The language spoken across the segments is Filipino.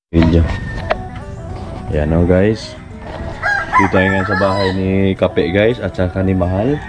Video. Yan o guys. Dito tayo ngayon sa bahay ni Kape guys at saka ni Mahal.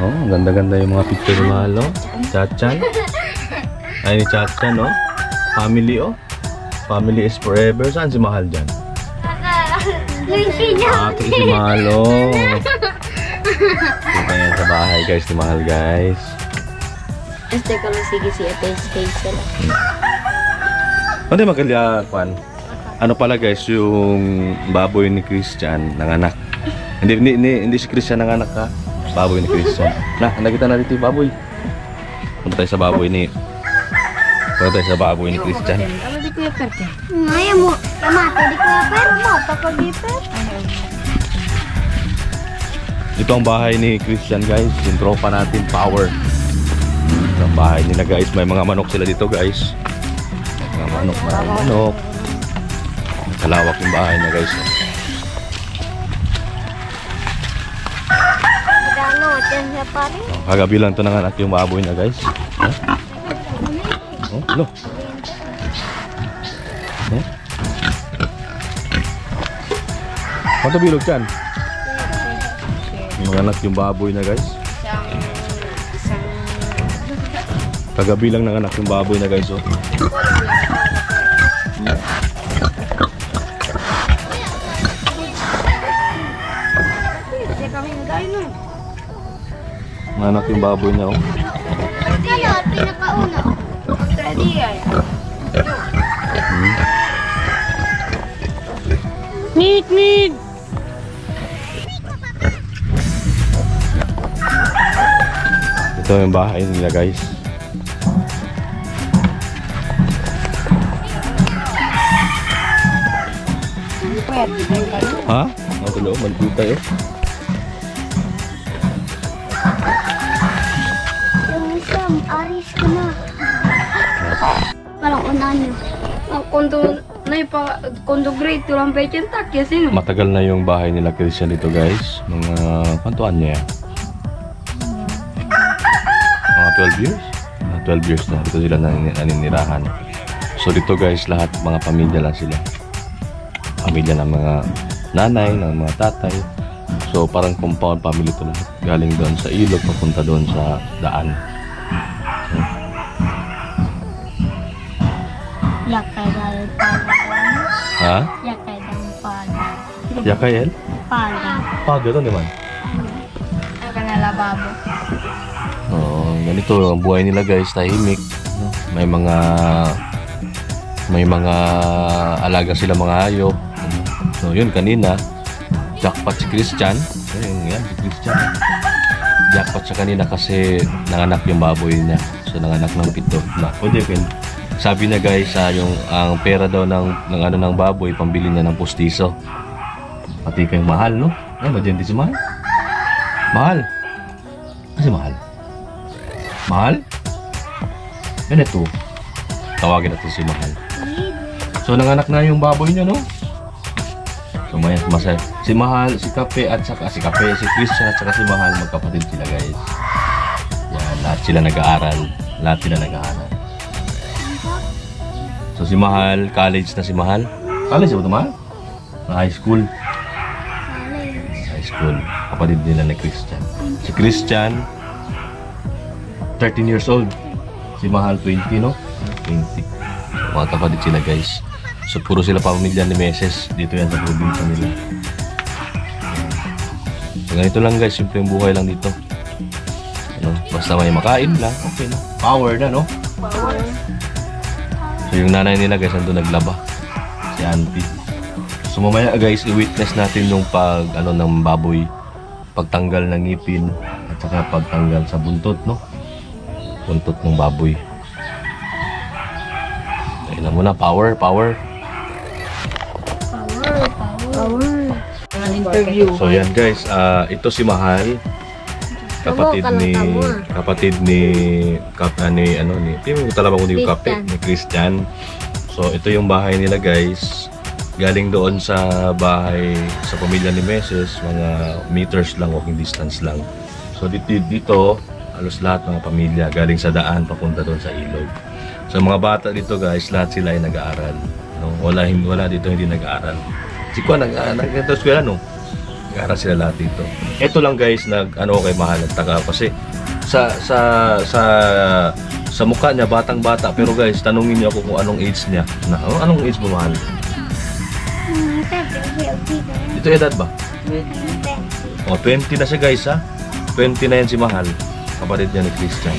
Oh, ang ganda-ganda yung mga picture ni Mahal, no? Chachan. Ay ni Chachan, no? Family, oh. Family is forever. Saan si Mahal dyan? Ito si Mahal, oh. Dito tayo sa bahay guys ni Mahal guys. Este ko lang sige si Ate Space lang. Ano yung magalya, Juan? Ano pala guys, yung baboy ni Christian nanganak. Hindi si Christian nanganak ha. Baboy ni Christian. Nah, nakita na dito yung baboy. Punta tayo sa baboy ni Christian. Ano di Kuya Per? Ngaya mo, kamate di Kuya Per mo, papagiper. Ito ang bahay ni Christian guys. Yung tropa natin, Power. Ito ang bahay nila guys. May mga manok sila dito guys. Mga manok. Kalawak yung bahay na guys. Magano, dyan siya pa rin. Kagabi lang ito nanganak yung baboy na guys. Oh, lo. Quanto bilog dyan? Nanganak yung baboy na guys. Kagabi lang nanganak yung baboy na guys. Oh. Nanganak yung baboy niya. Oh. Kaya, pinakauna. Need. Ito yung bahay nila guys. Ha? Ang tulo, malipit tayo. Yung isang, aris ko na. Parang unahan niyo. Ang kondo grade to lang pa yung takya sino? Matagal na yung bahay nila Christian dito guys. Mga kwantuan niya yan? Mga 12 years? 12 years na. Dito sila naninirahan. So dito guys, lahat mga pamilya lang sila. Pamilya ng mga nanay, ng mga tatay. So parang compound family to lahat. Galing doon sa ilog, papunta doon sa daan. Yakay dahil pala. Ha? Yakay dahil pala. Yakael? Pala. Paga to naman. Ang kanalababo. Oh, ganito ang buhay nila guys, tahimik. May mga alaga sila mga hayop. So yun kanina, jackpot si Christian. Ayun yan, si Christian. Jackpot siya kanina kasi nanganak yung baboy niya. So nanganak ng 7 na. Sabi na guys, ang pera daw ng baboy, pambili niya ng pustiso. Pati kayong Mahal, no? Ay, madyan din si Mahal. Mahal. Kasi Mahal. Mahal? Yan ito. Tawagin natin si Mahal. So nanganak na yung baboy niya, no? So masaya. Si Mahal, si Kape at saka si Christian at saka si Mahal, magkapatid sila guys. Yan, lahat sila nag-aaral. So si Mahal, college na si Mahal. College ba ito Mahal? High school. Kapatid nila ni Christian. Si Christian, 13 years old. Si Mahal, 20, no? 20. So, mga kapatid sila guys. So puro sila pamilya ni Meses. Dito yan sa probinsya nila. So ganito lang guys, simple yung buhay lang dito. Ano, basta may makain lang, okay na. Power na, no? Power. So yung nanay nila guys, nandun naglaba. Si auntie. So mamaya guys, i-witness natin yung ng baboy. Pagtanggal ng ngipin. At saka pagtanggal sa buntot, no? Buntot ng baboy. Ayun muna, power. Interview. So yan guys, ito si Mahal. Kapatid ni Christian. So ito yung bahay nila guys. Galing doon sa bahay sa pamilya ni Meses, mga meters lang, walking distance lang. So dito halos lahat mga pamilya galing sa daan papunta doon sa ilog. So mga bata dito guys, lahat sila ay nag-aaral. No? No? Wala dito hindi nag-aaral. Si Kuya nag-aaral eskwela, no? Nag-aaral sila lahat dito. Ito lang guys, ano kay Mahal, nagtaka kasi sa mukha niya batang-bata, pero guys, tanungin niyo ako kung anong age niya. Anong age mo, Mahal? Ito edad ba? O, 20 na siya guys, ha? 20 na yan si Mahal. Kapatid niya ni Christian.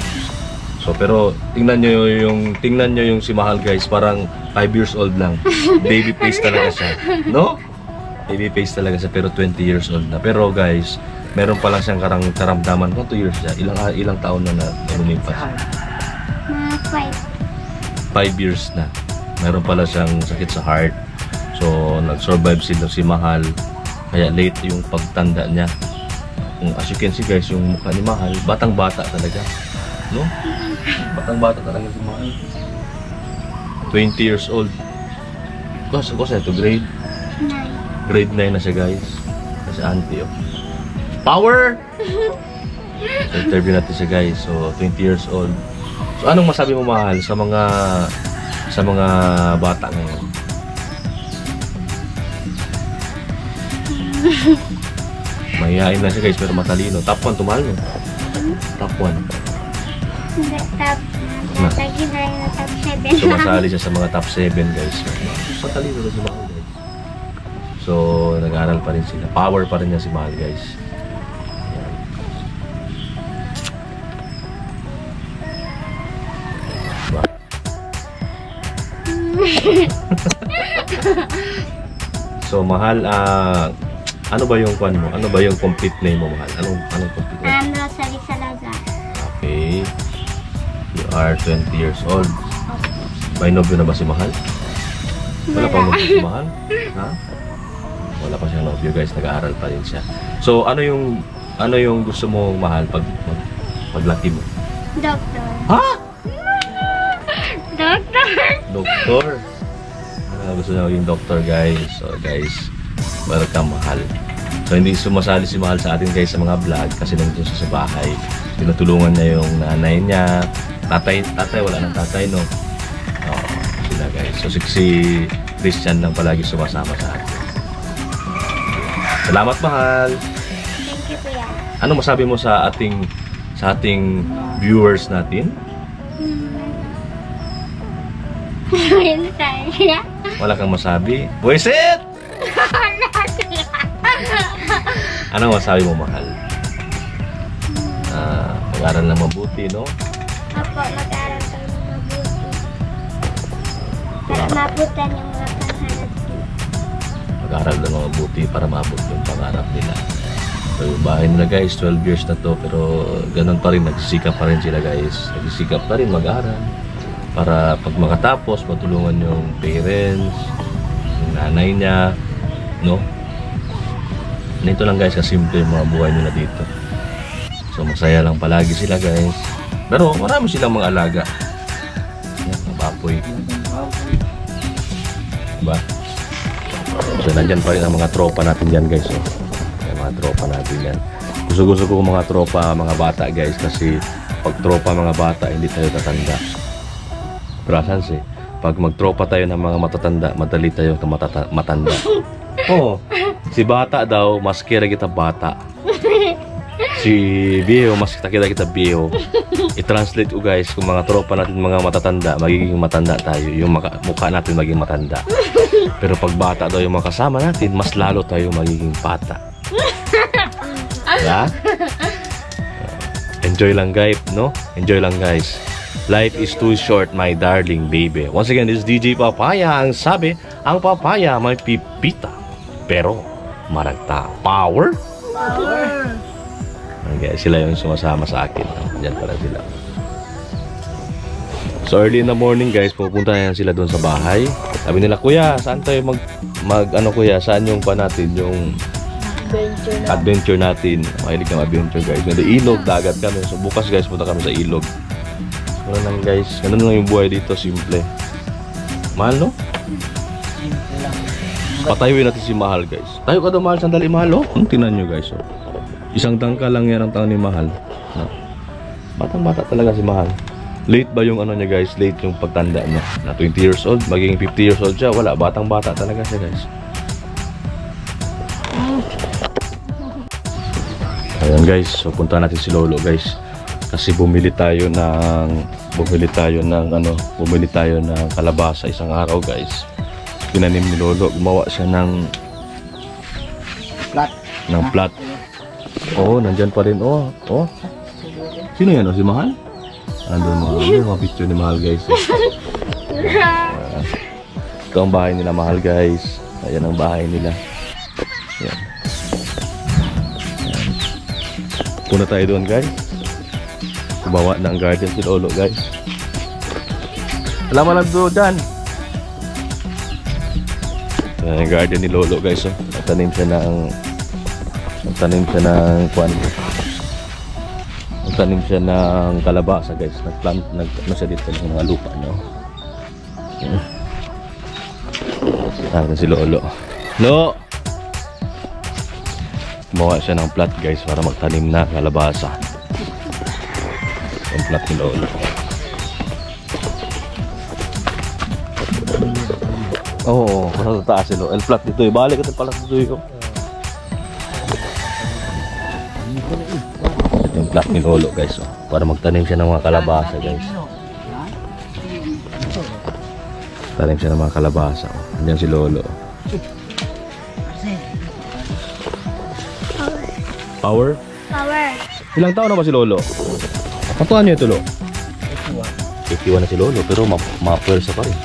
So, pero tingnan nyo yung si Mahal guys, parang 5 years old lang. Baby face talaga siya. No? Baby face talaga siya, pero 20 years old na. Pero guys, meron pa lang siyang karamdaman. Kung 2 years siya, ilang taon na lumipas? 5 years na. Meron pala siyang sakit sa heart. So, nag-survive si Mahal. Kaya late yung pagtanda niya. As you can see guys, yung mukha ni Mahal, batang-bata talaga. No? Batang-bata talaga si Mahal. 20 years old. Kasi ito, grade 9 na siya guys. Kasi auntie, oh. Power! So, interview natin siya guys. So, 20 years old. So, anong masabi mo, Mahal, sa mga bata ngayon? Mahihain na siya guys, pero matalino. Top 1 to Mahal, no? Top 1. Hindi, top. Lagi na rin na top 7. Sumasali siya sa mga top 7 guys. So, talino na si Mahal guys. So, nag-aaral pa rin sila. Power pa rin niya si Mahal guys. Ayan. Diba? So, Mahal, ano ba yung kwan mo? Ano ba yung complete name mo, Mahal? Anong complete name? Rosalie Salazar. Okay. You are 20 years old. May nobyo na ba si Mahal? Wala pang nobyo si Mahal? Ha? Wala pa siyang nobyo guys, nag-aaral pa rin siya. So, ano yung gusto mo, Mahal, paglaki mo? Doctor. Ha? Doctor. Doktor. Gusto niya maging doktor guys. So guys, welcome Mahal. So hindi sumasali si Mahal sa atin guys sa mga vlog kasi nandun siya sa bahay. Tinutulungan niya yung nanay niya. Tatay wala nang tatay, no? Sila guys. So si Christian lang palagi sumasama sa atin. Salamat Mahal. Thank you, Kuya. Ano masabi mo sa ating viewers natin? Ayun tayo. Wala kang masabi? Buisit! Ano masabi mo, Mahal? Mag-aral na mabuti, no? Opo, mag-aaral tayo ng mabuti. Para mabutan yung mga pangarap ko. Mag-aral na mabuti para maabot yung pangarap nila. So, yung bahay nila guys, 12 years na to, pero ganun pa rin, nagsisikap pa rin sila guys. Nagsisikap pa rin mag-aral. Para pag makatapos, matulungan yung parents, yung nanay niya, no? Nito lang guys, kasimple yung mga buhay nila dito. So, masaya lang palagi sila guys. Pero marami silang mga alaga. Yan, mga baboy. Diba? So, nandyan pa rin ang mga tropa natin dyan guys. Oh. Yung mga tropa natin yan. Gusto ko mga tropa, mga bata guys. Kasi pag tropa mga bata, hindi tayo tatanda. Prasans eh. Pag magtropa tayo ng mga matatanda, madali tayo matanda. Oo. Si bata daw, mas kira kita bata. Si Bio, mas kita Bio. I-translate ko guys, kung mga tropa natin mga matatanda, magiging matanda tayo. Yung mukha natin magiging matanda. Pero pag bata daw yung mga kasama natin, mas lalo tayo magiging bata. Diba? Enjoy lang guys, no? Enjoy lang guys. Life is too short, my darling baby. Once again, this is DJ Papaya. Ang sabi, ang papaya may pipita. Pero, maragta. Power? Power! Okay, sila yung sumasama sa akin. Diyan pala sila. So, early in the morning guys, pupunta na yan sila doon sa bahay. Sabi nila, Kuya, saan tayo Kuya, saan yung pa natin, yung adventure natin. Mahilig ng adventure guys. May ilog, dagat kami. So, bukas guys, punta kami sa ilog. Ganun lang guys, ganun lang yung buhay dito, simple. Mahal, no? Simple lang. Patayuin natin si Mahal guys. Tayo ka daw Mahal, sandali Mahal, oh. Tingnan nyo guys, oh. Isang tangka lang yan ang taon ni Mahal, no? Batang bata talaga si Mahal. Late ba yung ano niya guys? Late yung pagtanda niya. Na 20 years old, magiging 50 years old siya. Wala, batang-bata talaga siya guys. Ayan guys, so punta natin si Lolo guys. Kasi bumili tayo ng kalabasa isang araw guys. Tinanim ni Lolo, gumawa siya ng plat. Oo, nandyan pa rin. Oh. Sino yan? Si Mahal? Andun mga picture ni Mahal guys. Ito ang bahay nila Mahal guys. Ayan ang bahay nila. Ayan. Punta tayo doon guys. Gumawa ng garden si Lolo guys. Alam mo lang doon dyan. Ayan ang garden ni Lolo guys. Nagtanim siya ng kalabasa guys. Nagplant siya dito ng mga lupa nyo. Ayan si Lolo. Gumawa siya ng plat guys para magtanim na kalabasa. Yung plat ni Lolo. Oo, nasa taas si Lolo. El plat dito balik ito pala dito yung plat ni Lolo guys. Para magtanim siya ng mga kalabasa guys. Tanim siya ng mga kalabasa. Andiyan si Lolo. Power? Ilang taon na ba si Lolo? Katuan niyo ito, Lolo? 51 na si Lolo, pero ma-pwersa pa rin.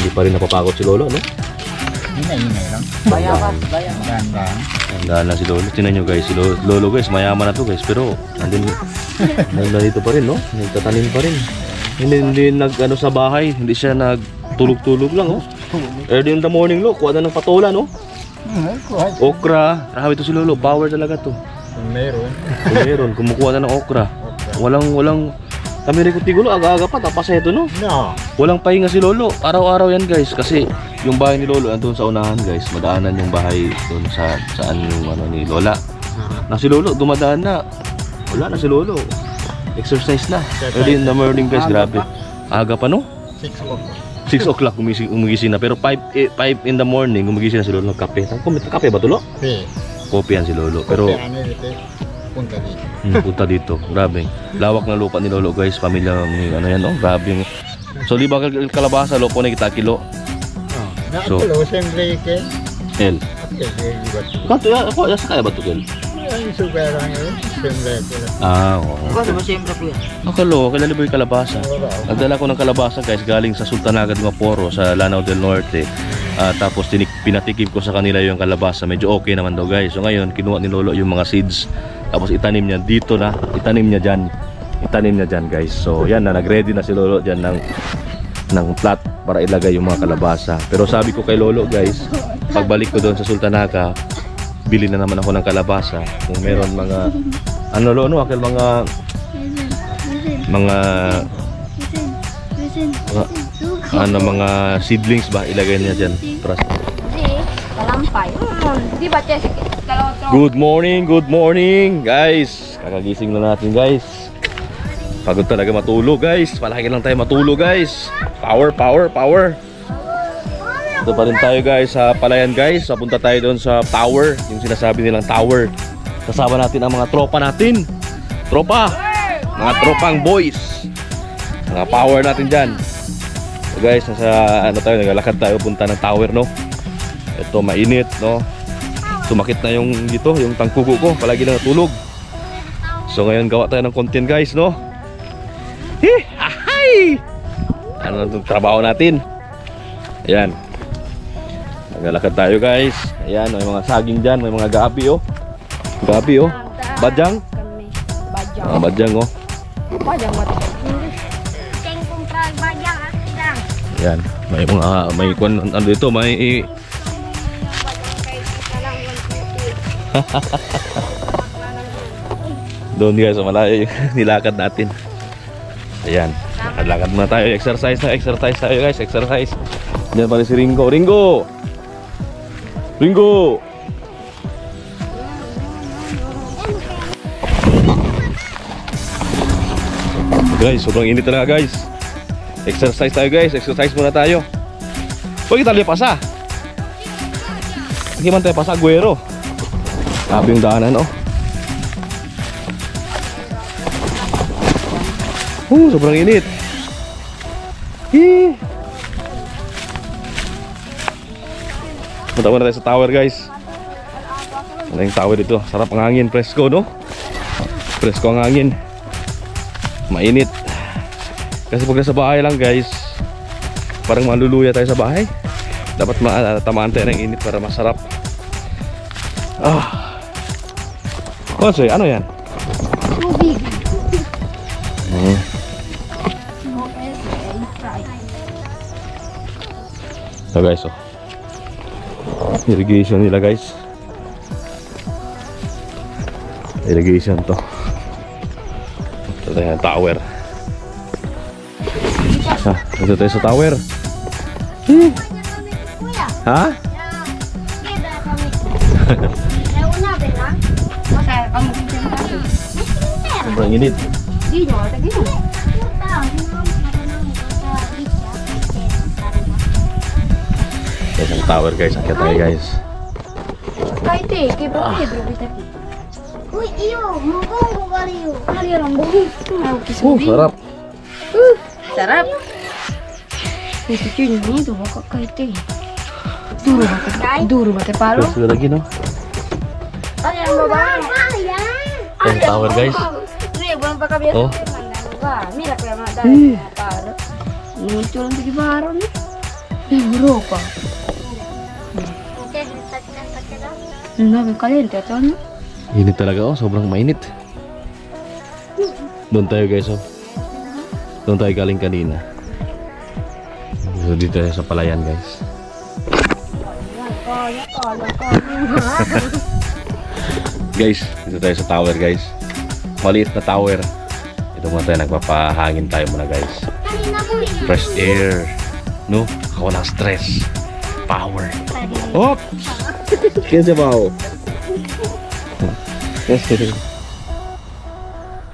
Hindi pa rin napapagod si Lolo, no? Hinay lang. Bayawan. Tandaan lang si Lolo. Tingnan nyo guys, si Lolo guys, mayaman na to guys, pero nandito pa rin, no? Nagtatanim pa rin. Hindi nag-ano sa bahay, hindi siya nagtulog-tulog lang, oh. Early in the morning, Lolo, kuha na ng patola, no? Okra, grabe to si Lolo, power talaga to. Meron, kumukuha na ng okra. Walang kami rin tigulo, aga-aga pa, tapos ito no? Walang pahinga si Lolo, araw-araw yan guys. Kasi yung bahay ni Lolo, andun sa unahan guys. Madaanan yung bahay doon saan yung ano ni Lola. Na si Lolo, dumadaan na. Wala na si Lolo. Exercise na. Early in the morning guys, grabe. Aga pa no? 6 o'clock gumigising na, pero 5 in the morning gumigising na si Lolo, nagkape. Kape ba tulo? Kopi yan si Lolo, pero punta dito. Grabe. Lawak na lupa ni Lolo guys, pamilya ni ano yan, no? Grabe. So liba kalabasa lopo na kita kilo. So El. Kanto ya, ako sa kaya ba to Kel? Oo. Akalo, kilala ba yung kalabasa? Nagdala ko ng kalabasa guys, galing sa Sultanaga de Maporo sa Lanao del Norte. Tapos pinatikim ko sa kanila yung kalabasa, medyo okay naman daw guys. So ngayon, kinuha ni Lolo yung mga seeds. Tapos itanim niya dito na, itanim niya dyan guys. So yan na, nag-ready na si Lolo dyan ng plat para ilagay yung mga kalabasa. Pero sabi ko kay Lolo guys, pagbalik ko doon sa Sultanaga, bili na naman ako ng kalabasa. Kung meron mga mga seedlings ba ilagay niya diyan. Good morning guys. Kakagising na natin guys. Pagod talaga matulog guys. Palagi lang tayo matulog guys. Power. Ito pa rin tayo guys sa palayan guys. Papunta tayo doon sa tower, yung sinasabi nilang tower. Kasama natin ang mga tropa natin. Mga tropang boys. Mga power natin dyan. So guys, naglalakad tayo punta ng tower, no? Ito mainit, no? Sumakit na yung dito, yung tangkuko ko. Palagi na natulog. So ngayon gawa tayo ng content guys, no? Ahay! Ano itong trabaho natin? Ayan. Naglalakad tayo guys. Ayan, may mga saging dyan, may mga gabi oh. Badyang? Badyang oh. Ayan, may kwan ano dito, may doon guys, malayo yung nilakad natin. Ayan, lakad muna tayo, exercise tayo guys, exercise. Diyan pa rin si Ringo. Guys, sobrang init talaga guys. Exercise tayo guys, exercise muna tayo. Huwag kita pasa. Hindi man tayo pasa, Guero. Sabi yung daanan, oh. Sobrang init. Punta muna tayo sa tower guys. Wala yung tower dito. Sarap ang hangin, presko no? Presko ang hangin. Mainit. Kasi pag nasa bahay lang guys, parang maluluya tayo sa bahay. Dapat tamaan tayo ng init para masarap. Ano yan? Tubig. Ito guys, oh. Irrigation nila guys. Irrigation to. Ito tayo yung tower. Ito tayo sa tower. Ha? Sobrang init. Guys, ang tower guys. Akit tayo guys. Kahit kibro kita. Uy, iyo, mukong bukariyo. Kali lang buhis. Sarap. Sarap. Ito yun dito baka kahit Duro ba palo? Guys, lagi no? Ano yung babae? Ang tower guys. Buwan pa kabiyak. Oh. Mira kaya mga dahil palo. Mucho lang sige baro ni. Bro pa. Kaliente ito ano? Init talaga oh, sobrang mainit. Doon tayo guys oh. Doon tayo galing kanina. So dito tayo sa palayan guys. Guys, dito tayo sa tower guys. Maliit na tower. Ito muna tayo, nagpapahangin tayo muna guys. Fresh air. No? Ako na stress. Power. Hop! Kinsa ba ako?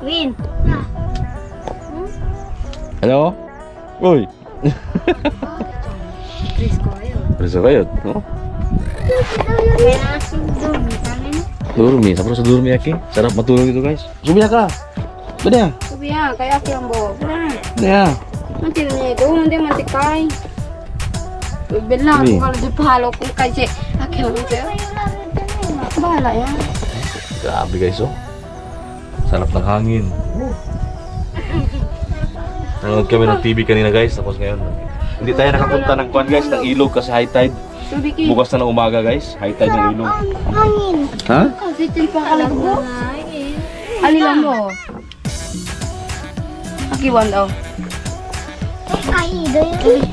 Win. Hello? Uy! Preso kayo, no? Durmi, sa durmi aki. Sarap matulog dito guys. Sumiya ka. Bada. Subiya, kaya aki ang bo. Bada. Mantil niya ito, hindi mantikay. Bilang Ini. ako kalau di palo kung kasi aki ang siya. Bahala yan. Grabe guys oh. Sarap ng hangin. Nanonood kami ng TV kanina guys. Tapos ngayon, hindi tayo nakapunta ng kwan guys, ng ilog kasi high tide. Subiki. Bukas na ng umaga guys, high tide ng ilog. Hangin. Ha? Kasi tilipang alam mo. Alilan mo. Akiwan daw. Kahido yun.